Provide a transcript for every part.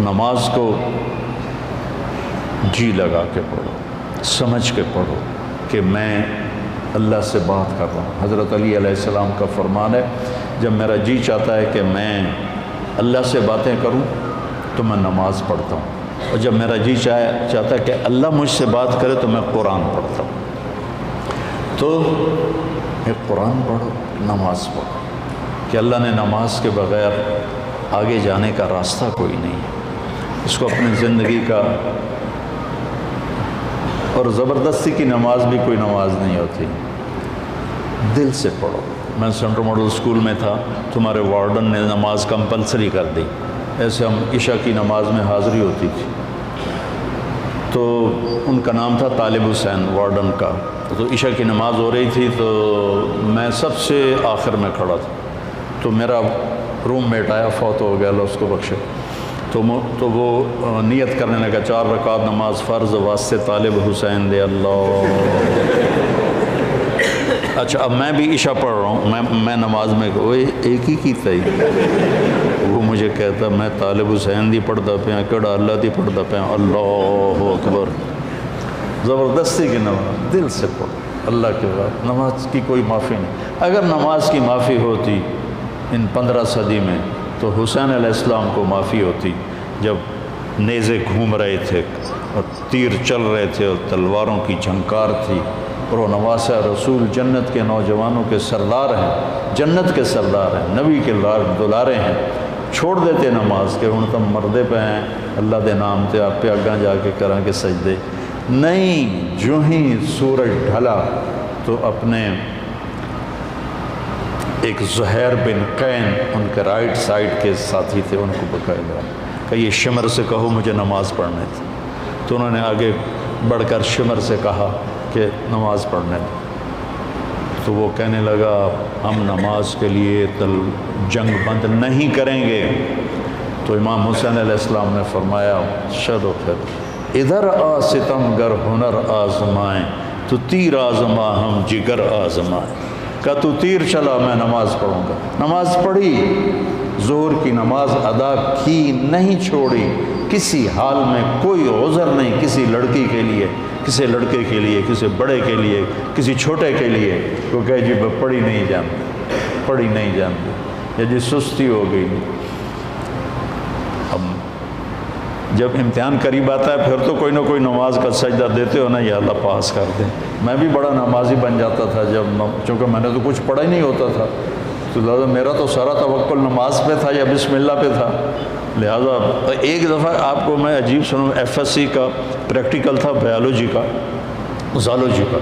نماز کو جی لگا کے پڑھو، سمجھ کے پڑھو کہ میں اللہ سے بات کر رہا ہوں۔ حضرت علی علیہ السلام کا فرمان ہے، جب میرا جی چاہتا ہے کہ میں اللہ سے باتیں کروں تو میں نماز پڑھتا ہوں، اور جب میرا جی چاہتا ہے کہ اللہ مجھ سے بات کرے تو میں قرآن پڑھتا ہوں۔ تو ایک قرآن پڑھو، نماز پڑھو، کہ اللہ نے نماز کے بغیر آگے جانے کا راستہ کوئی نہیں ہے۔ اس کو اپنی زندگی کا، اور زبردستی کی نماز بھی کوئی نماز نہیں ہوتی، دل سے پڑھو۔ میں سینٹرل ماڈل اسکول میں تھا، تمہارے وارڈن نے نماز کمپلسری کر دی، ایسے ہم عشاء کی نماز میں حاضری ہوتی تھی، تو ان کا نام تھا طالب حسین وارڈن کا۔ تو عشاء کی نماز ہو رہی تھی تو میں سب سے آخر میں کھڑا تھا، تو میرا روم میٹ آیا، فوت ہو گیا، اللہ اس کو بخشے، تو وہ نیت کرنے لگا 4 رکعت نماز فرض واسطے طالب حسین دے اللہ۔ اچھا اب میں بھی عشاء پڑھ رہا ہوں، میں نماز میں ایک ہی کی تھی، وہ مجھے کہتا میں طالب حسین دی پڑھتا پیا، کیڑا اللہ دی پڑھتا پیا، اللہ اکبر۔ زبردستی کی نماز دل سے پڑھو، اللہ کے بعد نماز کی کوئی معافی نہیں۔ اگر نماز کی معافی ہوتی ان 15 صدی میں تو حسین علیہ السلام کو معافی ہوتی، جب نیزے گھوم رہے تھے اور تیر چل رہے تھے اور تلواروں کی جھنکار تھی، اور وہ نواسہ رسول جنت کے نوجوانوں کے سردار ہیں، جنت کے سردار ہیں، نبی کے دلارے ہیں، چھوڑ دیتے نماز کہ ہن تم مردے پہ ہیں، اللہ دے نام تے آپ پہ اگاں جا کے کریں کے سجدے نہیں۔ جو ہی سورج ڈھلا تو اپنے ایک زہیر بن قین ان کے رائٹ سائڈ کے ساتھی تھے، ان کو بقاعدہ کہ یہ شمر سے کہو مجھے نماز پڑھنے تھی، تو انہوں نے آگے بڑھ کر شمر سے کہا کہ نماز پڑھنے دیں، تو وہ کہنے لگا ہم نماز کے لیے جنگ بند نہیں کریں گے۔ تو امام حسین علیہ السلام نے فرمایا چلو پھر ادھر آ ستم گر ہنر آزمائیں، تو تیر آزما ہم جگر آزمائیں۔ کہ تو تیر چلا میں نماز پڑھوں گا۔ نماز پڑھی، ظہر کی نماز ادا کی، نہیں چھوڑی، کسی حال میں کوئی عذر نہیں کسی لڑکی کے لیے، کسی لڑکے کے لیے، کسی بڑے کے لیے، کسی چھوٹے کے لیے، وہ کہے جی پڑھی نہیں جانتی، پڑھی نہیں جانتی، یا جی سستی ہو گئی۔ اب جب امتحان قریب آتا ہے پھر تو کوئی نہ کوئی نماز کا سجدہ دیتے ہو نا، یا اللہ پاس کر دیں۔ میں بھی بڑا نمازی بن جاتا تھا چونکہ میں نے تو کچھ پڑھا ہی نہیں ہوتا تھا، تو لہٰذا میرا تو سارا توکل نماز پہ تھا یا بسم اللہ پہ تھا۔ لہٰذا ایک دفعہ آپ کو میں عجیب سنوں، FSC کا پریکٹیکل تھا بایولوجی کا، زالوجی کا،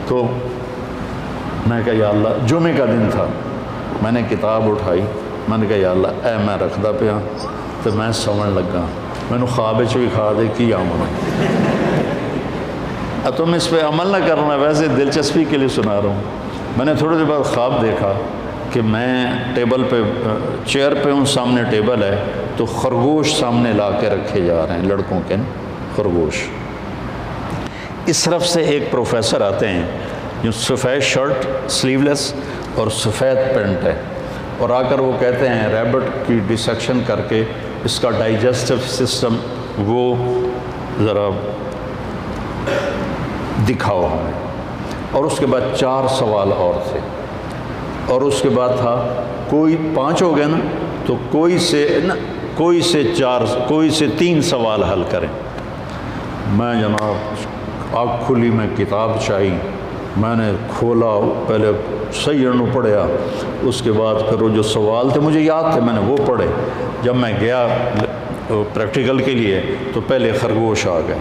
تو میں کہا یا اللہ، جمعے کا دن تھا، میں نے کتاب اٹھائی، میں نے کہا یا اللہ اے میں رکھدا پیا تو میں سمجھ لگا، میں نے خواب بھی کھا دے کی آمنا، تم اس پہ عمل نہ کرنا، ویسے دلچسپی کے لیے سنا رہا ہوں۔ میں نے تھوڑی دیر بعد خواب دیکھا کہ میں ٹیبل پہ چیئر پہ ہوں، سامنے ٹیبل ہے، تو خرگوش سامنے لا کے رکھے جا رہے ہیں، لڑکوں کے خرگوش۔ اس طرف سے ایک پروفیسر آتے ہیں جو سفید شرٹ سلیو لیس اور سفید پینٹ ہے، اور آ کر وہ کہتے ہیں ریبٹ کی ڈسیکشن کر کے اس کا ڈائجسٹو سسٹم وہ ذرا دکھاؤ ہمیں۔ اور اس کے بعد 4 سوال اور تھے، اور اس کے بعد تھا کوئی 5 ہو گئے نا، تو کوئی سے 3 سوال حل کریں۔ میں جناب آنکھ کھلی، میں کتاب چاہی، میں نے کھولا، پہلے صحیح انو پڑھیا، اس کے بعد پھر وہ جو سوال تھے مجھے یاد تھے، میں نے وہ پڑھے۔ جب میں گیا پریکٹیکل کے لیے تو پہلے خرگوش آ گئے،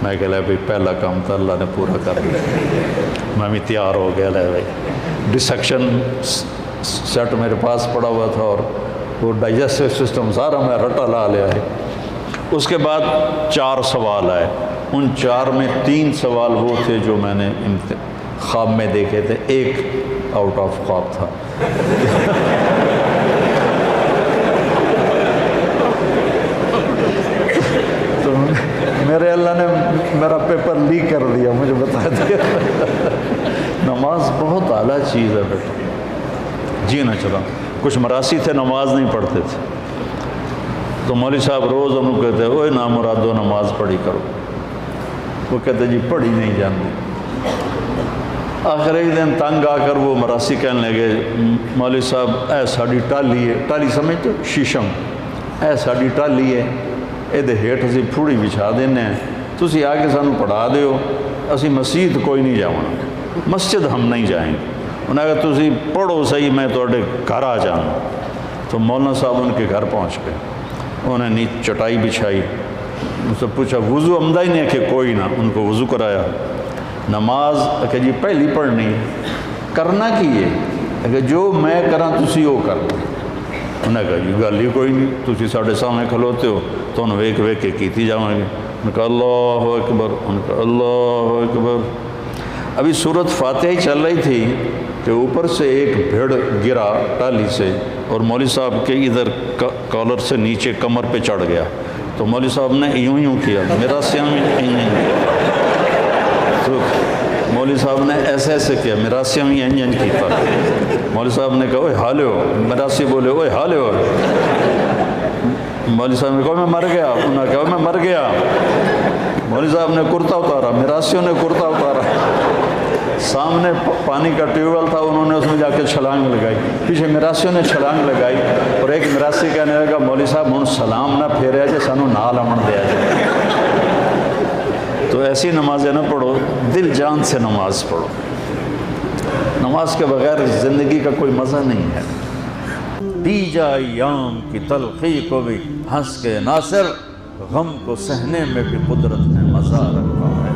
میں کہہ لیا بھائی پہلا کام تو اللہ نے پورا کر دیا، میں بھی تیار ہو گیا، لے بھائی ڈسیکشن سیٹ میرے پاس پڑا ہوا تھا اور وہ ڈائجسٹو سسٹم سارا میں رٹا لا لیا ہے۔ اس کے بعد 4 سوال آئے، ان 4 میں 3 سوال وہ تھے جو میں نے خواب میں دیکھے تھے، ایک آؤٹ آف خواب تھا۔ تو میرے اللہ نے میرا پیپر لیک کر دیا، مجھے بتا دیا۔ نماز بہت اعلیٰ چیز ہے بیٹا، جی نہ چلا۔ کچھ مراسی تھے نماز نہیں پڑھتے تھے، تو مولوی صاحب روز ہم کو کہتے اوے نامرادو نماز پڑھی کرو، وہ کہتے جی پڑھی نہیں جانتی۔ آخر ایک دن تنگ آ کر وہ مراسی کہنے لگے مولوی صاحب اے ساڑی ٹالی ہے، ٹالی سمجھتے ہو شیشم، اے ساڑی ٹالی ہے یہ ہیٹھ اسی پھوڑی بچھا دینے ہیں، تسی آ کے سانو پڑھا دیو، اسی مسجد کوئی نہیں جاؤں، مسجد ہم نہیں جائیں گے۔ انہوں نے کہا تسی پڑھو صحیح میں توڑے گھر آ جانا۔ تو مولانا صاحب ان کے گھر پہنچ گئے، انہوں نے چٹائی بچھائی، ان سے پوچھا وضو عمدہ ہی نہیں کہ کوئی نہ، ان کو وضو کرایا۔ نماز کہ جی پہلی پڑھنی کرنا کی ہے کہ جو میں کراں تسی وہ کر دو۔ انہوں نے کہا جی گل ہی کوئی نہیں، تسی ساڑھے سامنے کھلوتے ہو تو انہوں ویک ویک کے کیتی جاؤں گے۔ انہوں نے کہا اللہ اکبر، انہوں نے کہا اللہ اکبر۔ ابھی سورت فاتحہ چل رہی تھی کہ اوپر سے ایک بھیڑ گرا ٹالی سے اور مولوی صاحب کے ادھر کالر سے نیچے کمر پہ چڑھ گیا، تو مولوی صاحب نے یوں کیا، میرا سیاں تو مولوی صاحب نے ایسے ایسے کیا، میرا سیاں کیتا۔ مولوی صاحب نے کہا اوے حالے ہو، میراسی بولے اوے حالے ہو۔ مولوی صاحب نے کہا میں مر گیا، انہوں نے کہا میں مر گیا۔ مولوی صاحب نے کرتا اتارا، میراسیوں نے کرتا اتارا، سامنے پانی کا ٹیوب ویل تھا، انہوں نے اس میں جا کے چھلانگ لگائی، پیچھے میراسیوں نے چھلانگ لگائی، اور ایک میراسی کہنے لگا مولوی صاحب ہن سلام نہ پھیریا جے سانو نال امن دیا جائے۔ تو ایسی نمازیں نہ پڑھو، دل جان سے نماز پڑھو۔ نماز کے بغیر زندگی کا کوئی مزہ نہیں ہے۔ دی جا ایام کی تلخی کو بھی ہنس کے ناصر، غم کو سہنے میں بھی قدرت نے مزہ رکھا ہے۔